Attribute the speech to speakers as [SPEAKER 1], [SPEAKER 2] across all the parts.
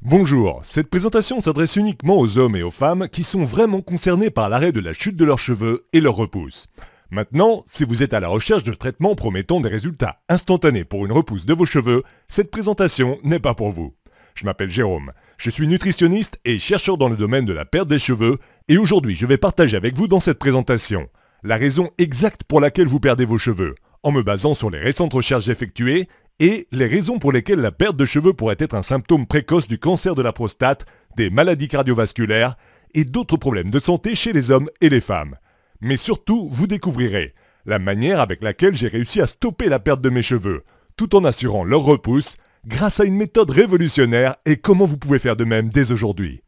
[SPEAKER 1] Bonjour, cette présentation s'adresse uniquement aux hommes et aux femmes qui sont vraiment concernés par l'arrêt de la chute de leurs cheveux et leur repousse. Maintenant, si vous êtes à la recherche de traitements promettant des résultats instantanés pour une repousse de vos cheveux, cette présentation n'est pas pour vous. Je m'appelle Jérôme, je suis nutritionniste et chercheur dans le domaine de la perte des cheveux et aujourd'hui je vais partager avec vous dans cette présentation la raison exacte pour laquelle vous perdez vos cheveux, en me basant sur les récentes recherches effectuées et les raisons pour lesquelles la perte de cheveux pourrait être un symptôme précoce du cancer de la prostate, des maladies cardiovasculaires et d'autres problèmes de santé chez les hommes et les femmes. Mais surtout, vous découvrirez la manière avec laquelle j'ai réussi à stopper la perte de mes cheveux, tout en assurant leur repousse, grâce à une méthode révolutionnaire et comment vous pouvez faire de même dès aujourd'hui.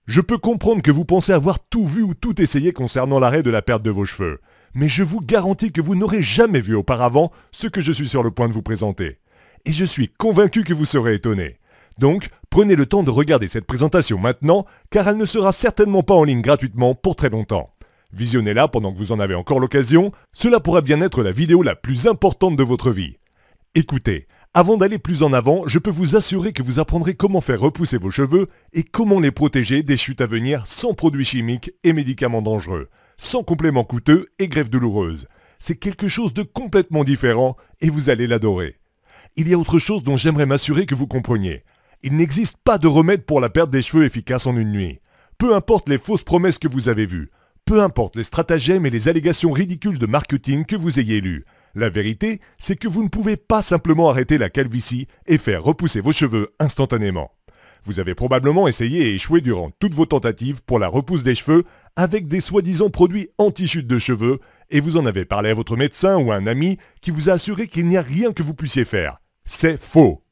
[SPEAKER 1] Je peux comprendre que vous pensez avoir tout vu ou tout essayé concernant l'arrêt de la perte de vos cheveux, mais je vous garantis que vous n'aurez jamais vu auparavant ce que je suis sur le point de vous présenter. Et je suis convaincu que vous serez étonné. Donc, prenez le temps de regarder cette présentation maintenant, car elle ne sera certainement pas en ligne gratuitement pour très longtemps. Visionnez-la pendant que vous en avez encore l'occasion, cela pourrait bien être la vidéo la plus importante de votre vie. Écoutez, avant d'aller plus en avant, je peux vous assurer que vous apprendrez comment faire repousser vos cheveux et comment les protéger des chutes à venir sans produits chimiques et médicaments dangereux, sans compléments coûteux et greffes douloureuses. C'est quelque chose de complètement différent et vous allez l'adorer. Il y a autre chose dont j'aimerais m'assurer que vous compreniez. Il n'existe pas de remède pour la perte des cheveux efficace en une nuit. Peu importe les fausses promesses que vous avez vues, peu importe les stratagèmes et les allégations ridicules de marketing que vous ayez lues. La vérité, c'est que vous ne pouvez pas simplement arrêter la calvitie et faire repousser vos cheveux instantanément. Vous avez probablement essayé et échoué durant toutes vos tentatives pour la repousse des cheveux avec des soi-disant produits anti-chute de cheveux et vous en avez parlé à votre médecin ou à un ami qui vous a assuré qu'il n'y a rien que vous puissiez faire. C'est faux.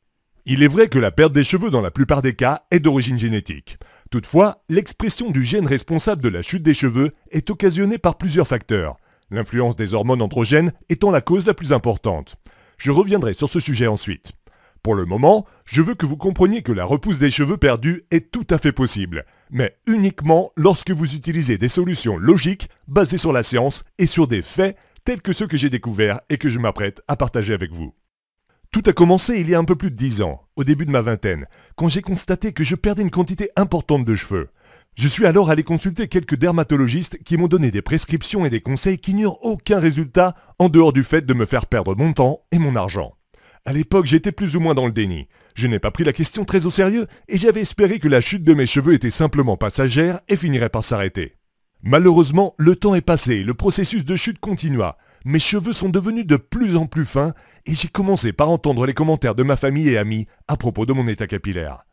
[SPEAKER 1] Il est vrai que la perte des cheveux dans la plupart des cas est d'origine génétique. Toutefois, l'expression du gène responsable de la chute des cheveux est occasionnée par plusieurs facteurs, l'influence des hormones androgènes étant la cause la plus importante. Je reviendrai sur ce sujet ensuite. Pour le moment, je veux que vous compreniez que la repousse des cheveux perdus est tout à fait possible, mais uniquement lorsque vous utilisez des solutions logiques basées sur la science et sur des faits tels que ceux que j'ai découverts et que je m'apprête à partager avec vous. Tout a commencé il y a un peu plus de 10 ans, au début de ma vingtaine, quand j'ai constaté que je perdais une quantité importante de cheveux. Je suis alors allé consulter quelques dermatologistes qui m'ont donné des prescriptions et des conseils qui n'eurent aucun résultat en dehors du fait de me faire perdre mon temps et mon argent. À l'époque, j'étais plus ou moins dans le déni. Je n'ai pas pris la question très au sérieux et j'avais espéré que la chute de mes cheveux était simplement passagère et finirait par s'arrêter. Malheureusement, le temps est passé et le processus de chute continua. Mes cheveux sont devenus de plus en plus fins et j'ai commencé par entendre les commentaires de ma famille et amis à propos de mon état capillaire.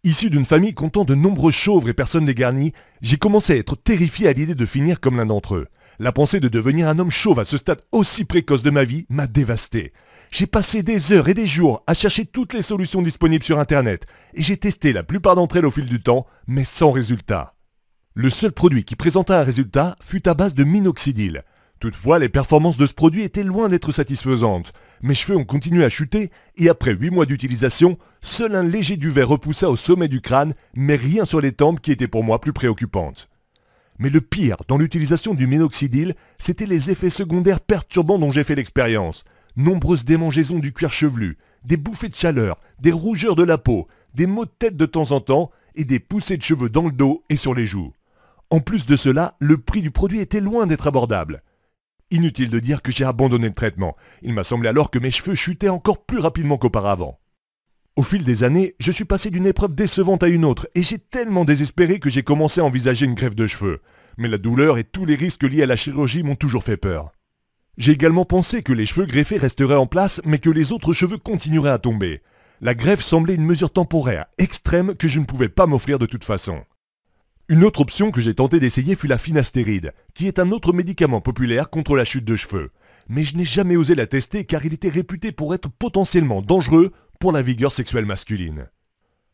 [SPEAKER 1] Issu d'une famille comptant de nombreux chauves et personnes dégarnies, j'ai commencé à être terrifié à l'idée de finir comme l'un d'entre eux. La pensée de devenir un homme chauve à ce stade aussi précoce de ma vie m'a dévasté. J'ai passé des heures et des jours à chercher toutes les solutions disponibles sur Internet et j'ai testé la plupart d'entre elles au fil du temps, mais sans résultat. Le seul produit qui présenta un résultat fut à base de minoxidil. Toutefois, les performances de ce produit étaient loin d'être satisfaisantes. Mes cheveux ont continué à chuter et après 8 mois d'utilisation, seul un léger duvet repoussa au sommet du crâne, mais rien sur les tempes qui étaient pour moi plus préoccupantes. Mais le pire dans l'utilisation du minoxidil, c'était les effets secondaires perturbants dont j'ai fait l'expérience. Nombreuses démangeaisons du cuir chevelu, des bouffées de chaleur, des rougeurs de la peau, des maux de tête de temps en temps et des poussées de cheveux dans le dos et sur les joues. En plus de cela, le prix du produit était loin d'être abordable. Inutile de dire que j'ai abandonné le traitement. Il m'a semblé alors que mes cheveux chutaient encore plus rapidement qu'auparavant. Au fil des années, je suis passé d'une épreuve décevante à une autre et j'ai tellement désespéré que j'ai commencé à envisager une greffe de cheveux. Mais la douleur et tous les risques liés à la chirurgie m'ont toujours fait peur. J'ai également pensé que les cheveux greffés resteraient en place mais que les autres cheveux continueraient à tomber. La greffe semblait une mesure temporaire, extrême que je ne pouvais pas m'offrir de toute façon. Une autre option que j'ai tenté d'essayer fut la finastéride, qui est un autre médicament populaire contre la chute de cheveux. Mais je n'ai jamais osé la tester car il était réputé pour être potentiellement dangereux pour la vigueur sexuelle masculine.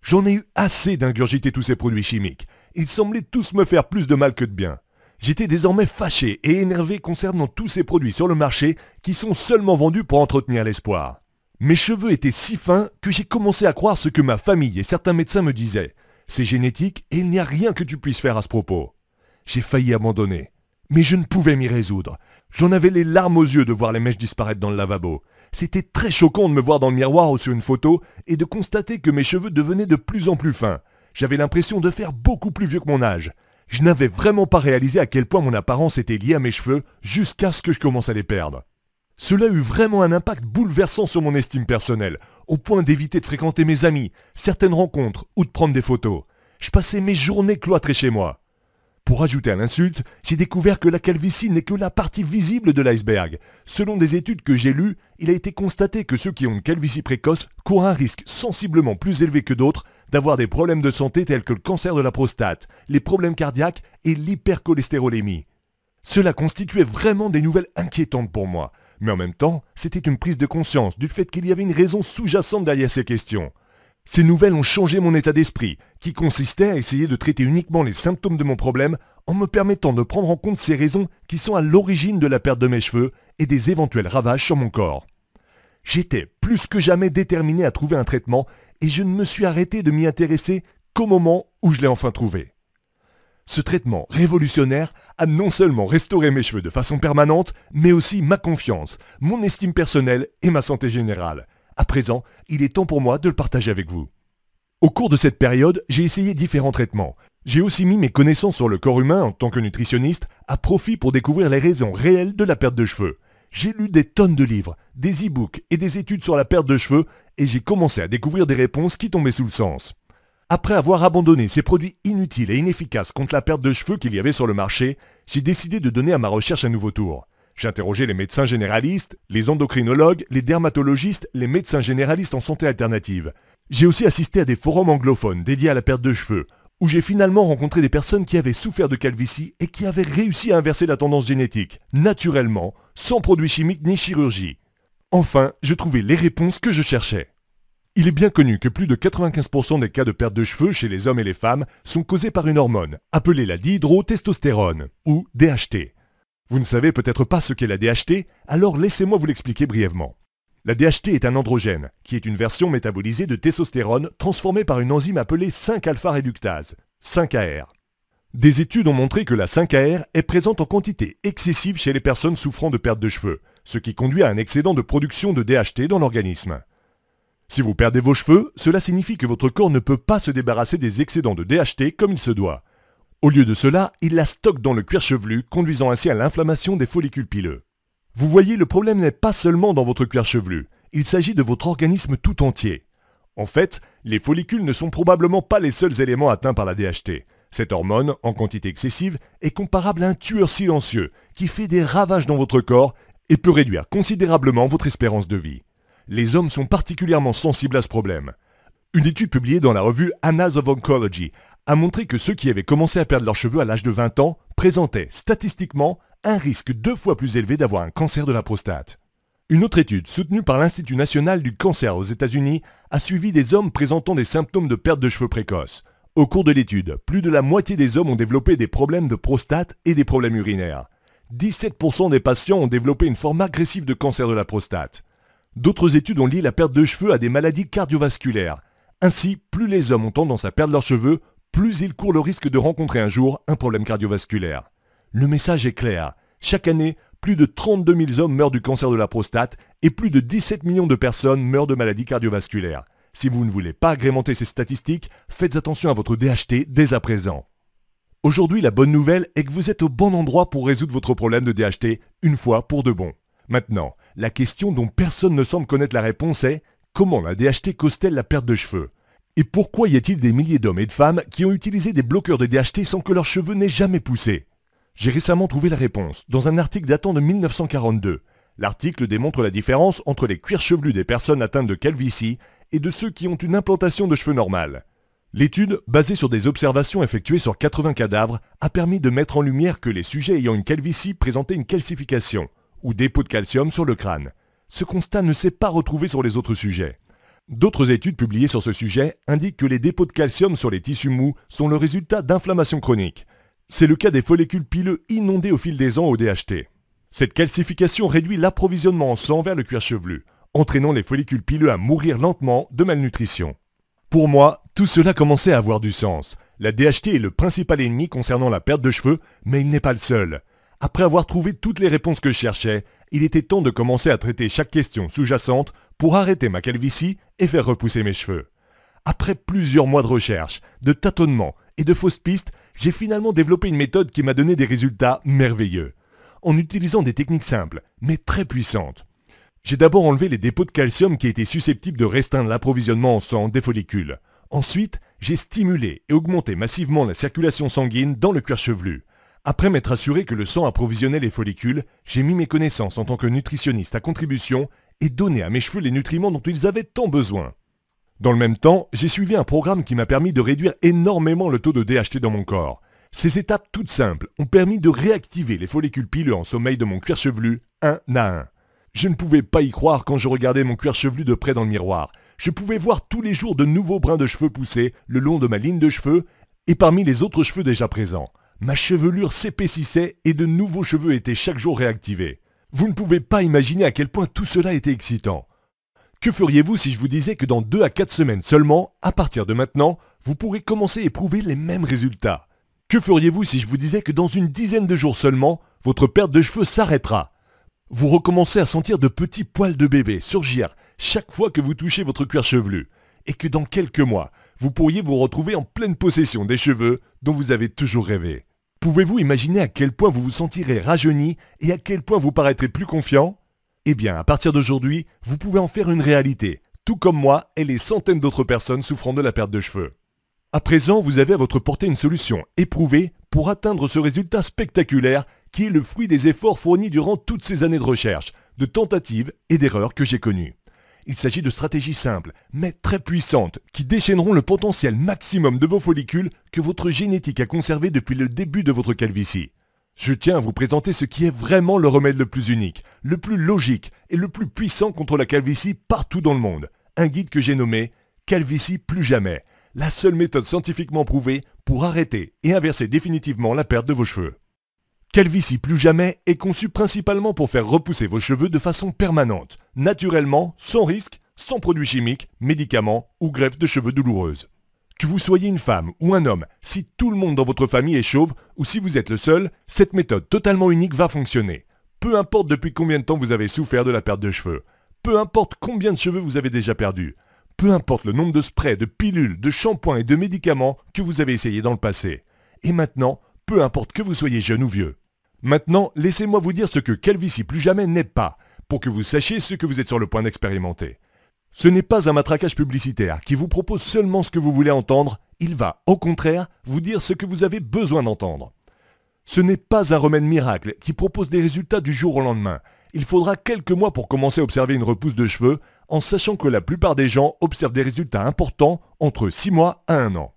[SPEAKER 1] J'en ai eu assez d'ingurgiter tous ces produits chimiques. Ils semblaient tous me faire plus de mal que de bien. J'étais désormais fâché et énervé concernant tous ces produits sur le marché qui sont seulement vendus pour entretenir l'espoir. Mes cheveux étaient si fins que j'ai commencé à croire ce que ma famille et certains médecins me disaient. C'est génétique et il n'y a rien que tu puisses faire à ce propos. J'ai failli abandonner. Mais je ne pouvais m'y résoudre. J'en avais les larmes aux yeux de voir les mèches disparaître dans le lavabo. C'était très choquant de me voir dans le miroir ou sur une photo et de constater que mes cheveux devenaient de plus en plus fins. J'avais l'impression de faire beaucoup plus vieux que mon âge. Je n'avais vraiment pas réalisé à quel point mon apparence était liée à mes cheveux jusqu'à ce que je commence à les perdre. Cela eut vraiment un impact bouleversant sur mon estime personnelle, au point d'éviter de fréquenter mes amis, certaines rencontres ou de prendre des photos. Je passais mes journées cloîtrées chez moi. Pour ajouter à l'insulte, j'ai découvert que la calvitie n'est que la partie visible de l'iceberg. Selon des études que j'ai lues, il a été constaté que ceux qui ont une calvitie précoce courent un risque sensiblement plus élevé que d'autres d'avoir des problèmes de santé tels que le cancer de la prostate, les problèmes cardiaques et l'hypercholestérolémie. Cela constituait vraiment des nouvelles inquiétantes pour moi, mais en même temps, c'était une prise de conscience du fait qu'il y avait une raison sous-jacente derrière ces questions. Ces nouvelles ont changé mon état d'esprit, qui consistait à essayer de traiter uniquement les symptômes de mon problème en me permettant de prendre en compte ces raisons qui sont à l'origine de la perte de mes cheveux et des éventuels ravages sur mon corps. J'étais plus que jamais déterminé à trouver un traitement et je ne me suis arrêté de m'y intéresser qu'au moment où je l'ai enfin trouvé. Ce traitement révolutionnaire a non seulement restauré mes cheveux de façon permanente, mais aussi ma confiance, mon estime personnelle et ma santé générale. À présent, il est temps pour moi de le partager avec vous. Au cours de cette période, j'ai essayé différents traitements. J'ai aussi mis mes connaissances sur le corps humain en tant que nutritionniste à profit pour découvrir les raisons réelles de la perte de cheveux. J'ai lu des tonnes de livres, des e-books et des études sur la perte de cheveux et j'ai commencé à découvrir des réponses qui tombaient sous le sens. Après avoir abandonné ces produits inutiles et inefficaces contre la perte de cheveux qu'il y avait sur le marché, j'ai décidé de donner à ma recherche un nouveau tour. J'ai interrogé les médecins généralistes, les endocrinologues, les dermatologistes, les médecins généralistes en santé alternative. J'ai aussi assisté à des forums anglophones dédiés à la perte de cheveux, où j'ai finalement rencontré des personnes qui avaient souffert de calvitie et qui avaient réussi à inverser la tendance génétique, naturellement, sans produits chimiques ni chirurgie. Enfin, je trouvais les réponses que je cherchais. Il est bien connu que plus de 95% des cas de perte de cheveux chez les hommes et les femmes sont causés par une hormone, appelée la dihydrotestostérone, ou DHT. Vous ne savez peut-être pas ce qu'est la DHT, alors laissez-moi vous l'expliquer brièvement. La DHT est un androgène, qui est une version métabolisée de testostérone transformée par une enzyme appelée 5-alpha-réductase, 5-AR. Des études ont montré que la 5-AR est présente en quantité excessive chez les personnes souffrant de perte de cheveux, ce qui conduit à un excédent de production de DHT dans l'organisme. Si vous perdez vos cheveux, cela signifie que votre corps ne peut pas se débarrasser des excédents de DHT comme il se doit. Au lieu de cela, il la stocke dans le cuir chevelu, conduisant ainsi à l'inflammation des follicules pileux. Vous voyez, le problème n'est pas seulement dans votre cuir chevelu, il s'agit de votre organisme tout entier. En fait, les follicules ne sont probablement pas les seuls éléments atteints par la DHT. Cette hormone, en quantité excessive, est comparable à un tueur silencieux qui fait des ravages dans votre corps et peut réduire considérablement votre espérance de vie. Les hommes sont particulièrement sensibles à ce problème. Une étude publiée dans la revue Annals of Oncology a montré que ceux qui avaient commencé à perdre leurs cheveux à l'âge de 20 ans présentaient statistiquement un risque 2 fois plus élevé d'avoir un cancer de la prostate. Une autre étude, soutenue par l'Institut national du cancer aux États-Unis, a suivi des hommes présentant des symptômes de perte de cheveux précoce. Au cours de l'étude, plus de la moitié des hommes ont développé des problèmes de prostate et des problèmes urinaires. 17% des patients ont développé une forme agressive de cancer de la prostate. D'autres études ont lié la perte de cheveux à des maladies cardiovasculaires. Ainsi, plus les hommes ont tendance à perdre leurs cheveux, plus ils courent le risque de rencontrer un jour un problème cardiovasculaire. Le message est clair. Chaque année, plus de 32 000 hommes meurent du cancer de la prostate et plus de 17 millions de personnes meurent de maladies cardiovasculaires. Si vous ne voulez pas agrémenter ces statistiques, faites attention à votre DHT dès à présent. Aujourd'hui, la bonne nouvelle est que vous êtes au bon endroit pour résoudre votre problème de DHT une fois pour de bon. Maintenant, la question dont personne ne semble connaître la réponse est « Comment la DHT cause-t-elle la perte de cheveux ?» Et pourquoi y a-t-il des milliers d'hommes et de femmes qui ont utilisé des bloqueurs de DHT sans que leurs cheveux n'aient jamais poussé? J'ai récemment trouvé la réponse dans un article datant de 1942. L'article démontre la différence entre les cuirs chevelus des personnes atteintes de calvitie et de ceux qui ont une implantation de cheveux normale. L'étude, basée sur des observations effectuées sur 80 cadavres, a permis de mettre en lumière que les sujets ayant une calvitie présentaient une calcification, ou dépôt de calcium sur le crâne. Ce constat ne s'est pas retrouvé sur les autres sujets. D'autres études publiées sur ce sujet indiquent que les dépôts de calcium sur les tissus mous sont le résultat d'inflammations chroniques. C'est le cas des follicules pileux inondés au fil des ans au DHT. Cette calcification réduit l'approvisionnement en sang vers le cuir chevelu, entraînant les follicules pileux à mourir lentement de malnutrition. Pour moi, tout cela commençait à avoir du sens. La DHT est le principal ennemi concernant la perte de cheveux, mais il n'est pas le seul. Après avoir trouvé toutes les réponses que je cherchais, il était temps de commencer à traiter chaque question sous-jacente pour arrêter ma calvitie et faire repousser mes cheveux. Après plusieurs mois de recherche, de tâtonnements et de fausses pistes, j'ai finalement développé une méthode qui m'a donné des résultats merveilleux, en utilisant des techniques simples, mais très puissantes. J'ai d'abord enlevé les dépôts de calcium qui étaient susceptibles de restreindre l'approvisionnement en sang des follicules. Ensuite, j'ai stimulé et augmenté massivement la circulation sanguine dans le cuir chevelu. Après m'être assuré que le sang approvisionnait les follicules, j'ai mis mes connaissances en tant que nutritionniste à contribution et donné à mes cheveux les nutriments dont ils avaient tant besoin. Dans le même temps, j'ai suivi un programme qui m'a permis de réduire énormément le taux de DHT dans mon corps. Ces étapes toutes simples ont permis de réactiver les follicules pileux en sommeil de mon cuir chevelu un à un. Je ne pouvais pas y croire quand je regardais mon cuir chevelu de près dans le miroir. Je pouvais voir tous les jours de nouveaux brins de cheveux pousser le long de ma ligne de cheveux et parmi les autres cheveux déjà présents. Ma chevelure s'épaississait et de nouveaux cheveux étaient chaque jour réactivés. Vous ne pouvez pas imaginer à quel point tout cela était excitant. Que feriez-vous si je vous disais que dans 2 à 4 semaines seulement, à partir de maintenant, vous pourrez commencer à éprouver les mêmes résultats? Que feriez-vous si je vous disais que dans une dizaine de jours seulement, votre perte de cheveux s'arrêtera? Vous recommencez à sentir de petits poils de bébé surgir chaque fois que vous touchez votre cuir chevelu, et que dans quelques mois, vous pourriez vous retrouver en pleine possession des cheveux dont vous avez toujours rêvé. Pouvez-vous imaginer à quel point vous vous sentirez rajeuni et à quel point vous paraîtrez plus confiant? Eh bien, à partir d'aujourd'hui, vous pouvez en faire une réalité, tout comme moi et les centaines d'autres personnes souffrant de la perte de cheveux. À présent, vous avez à votre portée une solution éprouvée pour atteindre ce résultat spectaculaire qui est le fruit des efforts fournis durant toutes ces années de recherche, de tentatives et d'erreurs que j'ai connues. Il s'agit de stratégies simples, mais très puissantes, qui déchaîneront le potentiel maximum de vos follicules que votre génétique a conservé depuis le début de votre calvitie. Je tiens à vous présenter ce qui est vraiment le remède le plus unique, le plus logique et le plus puissant contre la calvitie partout dans le monde. Un guide que j'ai nommé « Calvitie plus jamais », la seule méthode scientifiquement prouvée pour arrêter et inverser définitivement la perte de vos cheveux. Calvitie plus jamais est conçu principalement pour faire repousser vos cheveux de façon permanente, naturellement, sans risque, sans produits chimiques, médicaments ou greffe de cheveux douloureuse. Que vous soyez une femme ou un homme, si tout le monde dans votre famille est chauve ou si vous êtes le seul, cette méthode totalement unique va fonctionner. Peu importe depuis combien de temps vous avez souffert de la perte de cheveux, peu importe combien de cheveux vous avez déjà perdus, peu importe le nombre de sprays, de pilules, de shampoings et de médicaments que vous avez essayé dans le passé. Et maintenant, peu importe que vous soyez jeune ou vieux. Maintenant, laissez-moi vous dire ce que Calvitie plus jamais n'est pas, pour que vous sachiez ce que vous êtes sur le point d'expérimenter. Ce n'est pas un matraquage publicitaire qui vous propose seulement ce que vous voulez entendre, il va, au contraire, vous dire ce que vous avez besoin d'entendre. Ce n'est pas un remède miracle qui propose des résultats du jour au lendemain. Il faudra quelques mois pour commencer à observer une repousse de cheveux, en sachant que la plupart des gens observent des résultats importants entre 6 mois à 1 an.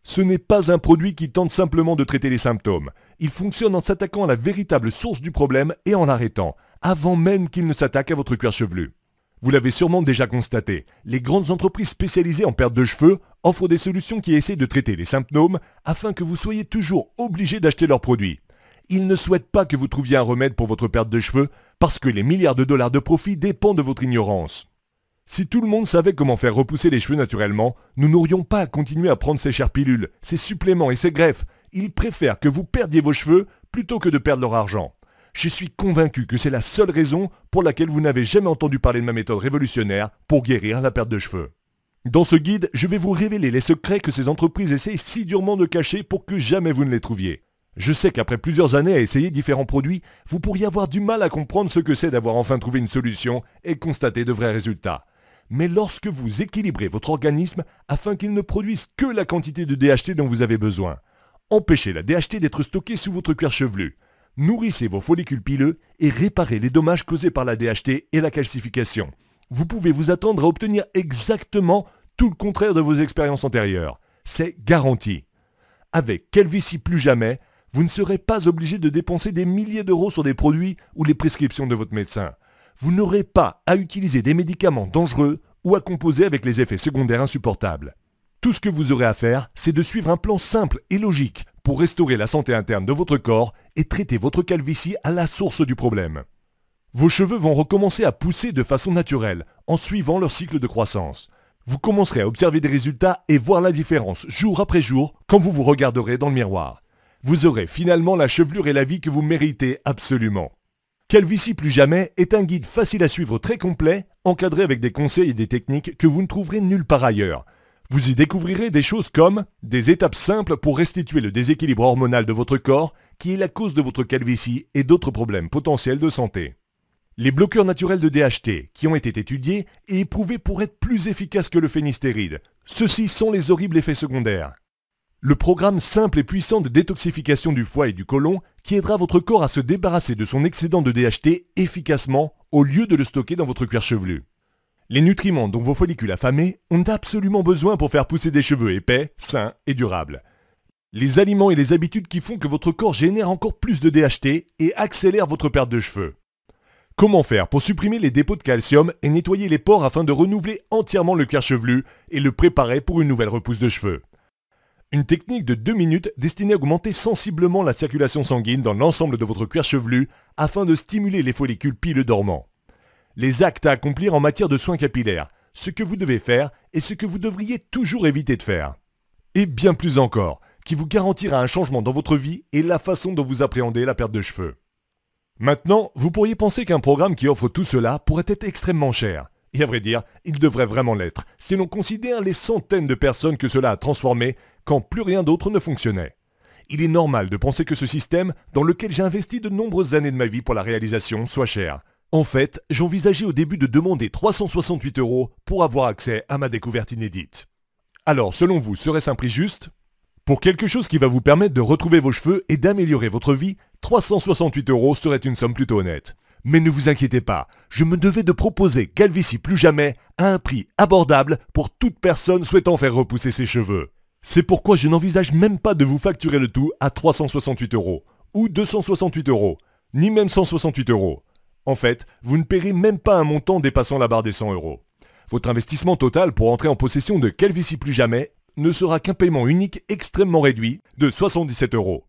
[SPEAKER 1] Ce n'est pas un produit qui tente simplement de traiter les symptômes. Il fonctionne en s'attaquant à la véritable source du problème et en l'arrêtant, avant même qu'il ne s'attaque à votre cuir chevelu. Vous l'avez sûrement déjà constaté, les grandes entreprises spécialisées en perte de cheveux offrent des solutions qui essaient de traiter les symptômes afin que vous soyez toujours obligé d'acheter leurs produits. Ils ne souhaitent pas que vous trouviez un remède pour votre perte de cheveux parce que les milliards de dollars de profit dépendent de votre ignorance. Si tout le monde savait comment faire repousser les cheveux naturellement, nous n'aurions pas à continuer à prendre ces chères pilules, ces suppléments et ces greffes. Ils préfèrent que vous perdiez vos cheveux plutôt que de perdre leur argent. Je suis convaincu que c'est la seule raison pour laquelle vous n'avez jamais entendu parler de ma méthode révolutionnaire pour guérir la perte de cheveux. Dans ce guide, je vais vous révéler les secrets que ces entreprises essayent si durement de cacher pour que jamais vous ne les trouviez. Je sais qu'après plusieurs années à essayer différents produits, vous pourriez avoir du mal à comprendre ce que c'est d'avoir enfin trouvé une solution et constater de vrais résultats. Mais lorsque vous équilibrez votre organisme afin qu'il ne produise que la quantité de DHT dont vous avez besoin, empêchez la DHT d'être stockée sous votre cuir chevelu, nourrissez vos follicules pileux et réparez les dommages causés par la DHT et la calcification. Vous pouvez vous attendre à obtenir exactement tout le contraire de vos expériences antérieures. C'est garanti. Avec Calvitie plus jamais, vous ne serez pas obligé de dépenser des milliers d'euros sur des produits ou les prescriptions de votre médecin. Vous n'aurez pas à utiliser des médicaments dangereux ou à composer avec les effets secondaires insupportables. Tout ce que vous aurez à faire, c'est de suivre un plan simple et logique pour restaurer la santé interne de votre corps et traiter votre calvitie à la source du problème. Vos cheveux vont recommencer à pousser de façon naturelle, en suivant leur cycle de croissance. Vous commencerez à observer des résultats et voir la différence jour après jour quand vous vous regarderez dans le miroir. Vous aurez finalement la chevelure et la vie que vous méritez absolument. Calvitie Plus Jamais est un guide facile à suivre très complet, encadré avec des conseils et des techniques que vous ne trouverez nulle part ailleurs. Vous y découvrirez des choses comme des étapes simples pour restituer le déséquilibre hormonal de votre corps qui est la cause de votre calvitie et d'autres problèmes potentiels de santé. Les bloqueurs naturels de DHT qui ont été étudiés et éprouvés pour être plus efficaces que le phénistéride. Ceux-ci sont les horribles effets secondaires. Le programme simple et puissant de détoxification du foie et du côlon qui aidera votre corps à se débarrasser de son excédent de DHT efficacement au lieu de le stocker dans votre cuir chevelu. Les nutriments dont vos follicules affamés ont absolument besoin pour faire pousser des cheveux épais, sains et durables. Les aliments et les habitudes qui font que votre corps génère encore plus de DHT et accélère votre perte de cheveux. Comment faire pour supprimer les dépôts de calcium et nettoyer les pores afin de renouveler entièrement le cuir chevelu et le préparer pour une nouvelle repousse de cheveux. Une technique de 2 minutes destinée à augmenter sensiblement la circulation sanguine dans l'ensemble de votre cuir chevelu afin de stimuler les follicules pileux dormants. Les actes à accomplir en matière de soins capillaires, ce que vous devez faire et ce que vous devriez toujours éviter de faire. Et bien plus encore, qui vous garantira un changement dans votre vie et la façon dont vous appréhendez la perte de cheveux. Maintenant, vous pourriez penser qu'un programme qui offre tout cela pourrait être extrêmement cher. Et à vrai dire, il devrait vraiment l'être, si l'on considère les centaines de personnes que cela a transformées quand plus rien d'autre ne fonctionnait. Il est normal de penser que ce système, dans lequel j'ai investi de nombreuses années de ma vie pour la réalisation, soit cher. En fait, j'envisageais au début de demander 368 € pour avoir accès à ma découverte inédite. Alors, selon vous, serait-ce un prix juste ? Pour quelque chose qui va vous permettre de retrouver vos cheveux et d'améliorer votre vie, 368 € serait une somme plutôt honnête. Mais ne vous inquiétez pas, je me devais de proposer Calvitie Plus Jamais à un prix abordable pour toute personne souhaitant faire repousser ses cheveux. C'est pourquoi je n'envisage même pas de vous facturer le tout à 368 € ou 268 €, ni même 168 €. En fait, vous ne paierez même pas un montant dépassant la barre des 100 €. Votre investissement total pour entrer en possession de Calvitie Plus Jamais ne sera qu'un paiement unique extrêmement réduit de 77 €.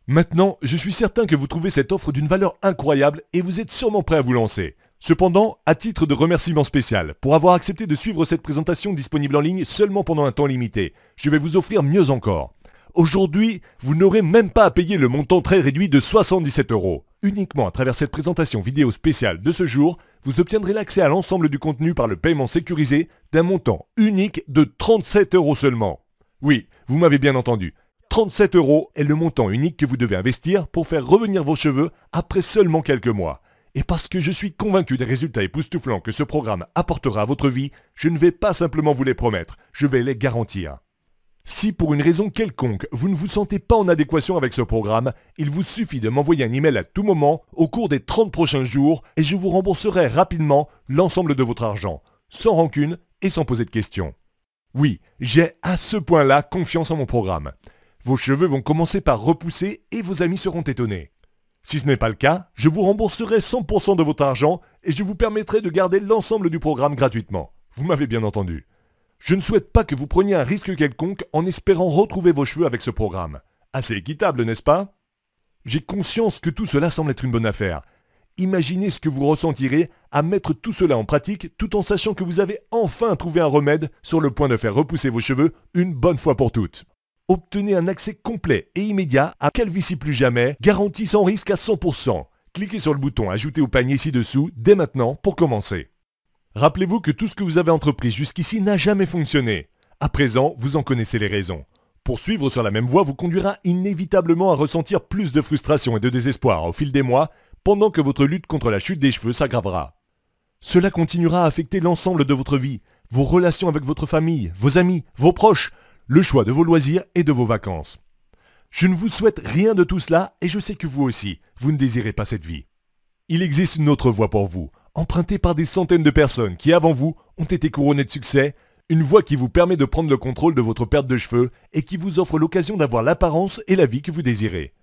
[SPEAKER 1] Maintenant, je suis certain que vous trouvez cette offre d'une valeur incroyable et vous êtes sûrement prêt à vous lancer. Cependant, à titre de remerciement spécial, pour avoir accepté de suivre cette présentation disponible en ligne seulement pendant un temps limité, je vais vous offrir mieux encore. Aujourd'hui, vous n'aurez même pas à payer le montant très réduit de 77 €. Uniquement à travers cette présentation vidéo spéciale de ce jour, vous obtiendrez l'accès à l'ensemble du contenu par le paiement sécurisé d'un montant unique de 37 € seulement. Oui, vous m'avez bien entendu. 37 € est le montant unique que vous devez investir pour faire revenir vos cheveux après seulement quelques mois. Et parce que je suis convaincu des résultats époustouflants que ce programme apportera à votre vie, je ne vais pas simplement vous les promettre, je vais les garantir. Si pour une raison quelconque, vous ne vous sentez pas en adéquation avec ce programme, il vous suffit de m'envoyer un email à tout moment au cours des 30 prochains jours et je vous rembourserai rapidement l'ensemble de votre argent, sans rancune et sans poser de questions. Oui, j'ai à ce point-là confiance en mon programme. Vos cheveux vont commencer par repousser et vos amis seront étonnés. Si ce n'est pas le cas, je vous rembourserai 100% de votre argent et je vous permettrai de garder l'ensemble du programme gratuitement. Vous m'avez bien entendu. Je ne souhaite pas que vous preniez un risque quelconque en espérant retrouver vos cheveux avec ce programme. Assez équitable, n'est-ce pas ? J'ai conscience que tout cela semble être une bonne affaire. Imaginez ce que vous ressentirez à mettre tout cela en pratique tout en sachant que vous avez enfin trouvé un remède sur le point de faire repousser vos cheveux une bonne fois pour toutes. Obtenez un accès complet et immédiat à Calvitie Plus Jamais, garanti sans risque à 100%. Cliquez sur le bouton Ajouter au panier ci-dessous dès maintenant pour commencer. Rappelez-vous que tout ce que vous avez entrepris jusqu'ici n'a jamais fonctionné. À présent, vous en connaissez les raisons. Poursuivre sur la même voie vous conduira inévitablement à ressentir plus de frustration et de désespoir au fil des mois, pendant que votre lutte contre la chute des cheveux s'aggravera. Cela continuera à affecter l'ensemble de votre vie, vos relations avec votre famille, vos amis, vos proches, le choix de vos loisirs et de vos vacances. Je ne vous souhaite rien de tout cela et je sais que vous aussi, vous ne désirez pas cette vie. Il existe une autre voie pour vous, empruntée par des centaines de personnes qui avant vous ont été couronnées de succès, une voie qui vous permet de prendre le contrôle de votre perte de cheveux et qui vous offre l'occasion d'avoir l'apparence et la vie que vous désirez.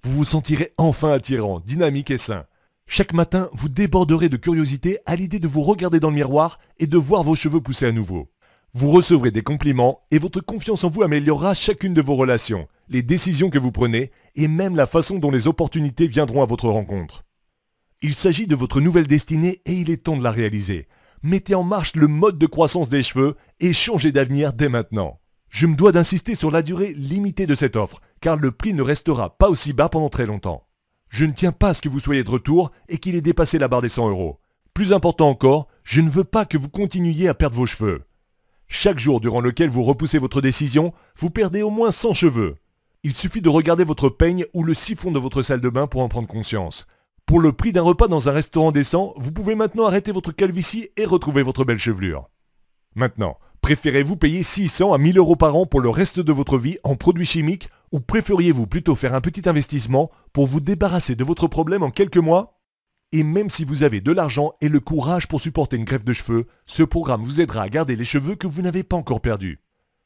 [SPEAKER 1] Vous vous sentirez enfin attirant, dynamique et sain. Chaque matin, vous déborderez de curiosité à l'idée de vous regarder dans le miroir et de voir vos cheveux pousser à nouveau. Vous recevrez des compliments et votre confiance en vous améliorera chacune de vos relations, les décisions que vous prenez et même la façon dont les opportunités viendront à votre rencontre. Il s'agit de votre nouvelle destinée et il est temps de la réaliser. Mettez en marche le mode de croissance des cheveux et changez d'avenir dès maintenant. Je me dois d'insister sur la durée limitée de cette offre, car le prix ne restera pas aussi bas pendant très longtemps. Je ne tiens pas à ce que vous soyez de retour et qu'il ait dépassé la barre des 100 €. Plus important encore, je ne veux pas que vous continuiez à perdre vos cheveux. Chaque jour durant lequel vous repoussez votre décision, vous perdez au moins 100 cheveux. Il suffit de regarder votre peigne ou le siphon de votre salle de bain pour en prendre conscience. Pour le prix d'un repas dans un restaurant décent, vous pouvez maintenant arrêter votre calvitie et retrouver votre belle chevelure. Maintenant, préférez-vous payer 600 à 1000 € par an pour le reste de votre vie en produits chimiques ou préfériez-vous plutôt faire un petit investissement pour vous débarrasser de votre problème en quelques mois? Et même si vous avez de l'argent et le courage pour supporter une greffe de cheveux, ce programme vous aidera à garder les cheveux que vous n'avez pas encore perdus.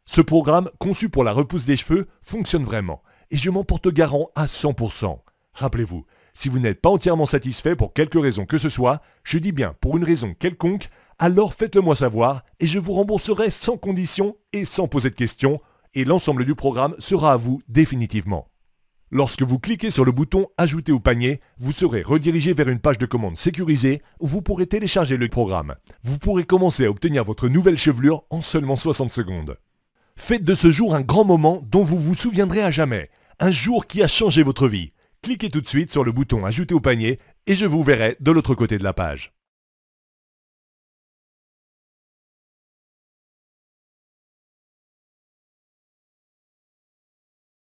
[SPEAKER 1] Ce programme, conçu pour la repousse des cheveux, fonctionne vraiment et je m'en porte garant à 100%. Rappelez-vous, si vous n'êtes pas entièrement satisfait pour quelque raison que ce soit, je dis bien pour une raison quelconque, alors faites-le moi savoir et je vous rembourserai sans condition et sans poser de questions et l'ensemble du programme sera à vous définitivement. Lorsque vous cliquez sur le bouton « Ajouter au panier », vous serez redirigé vers une page de commande sécurisée où vous pourrez télécharger le programme. Vous pourrez commencer à obtenir votre nouvelle chevelure en seulement 60 secondes. Faites de ce jour un grand moment dont vous vous souviendrez à jamais. Un jour qui a changé votre vie. Cliquez tout de suite sur le bouton « Ajouter au panier » et je vous verrai de l'autre côté de la page.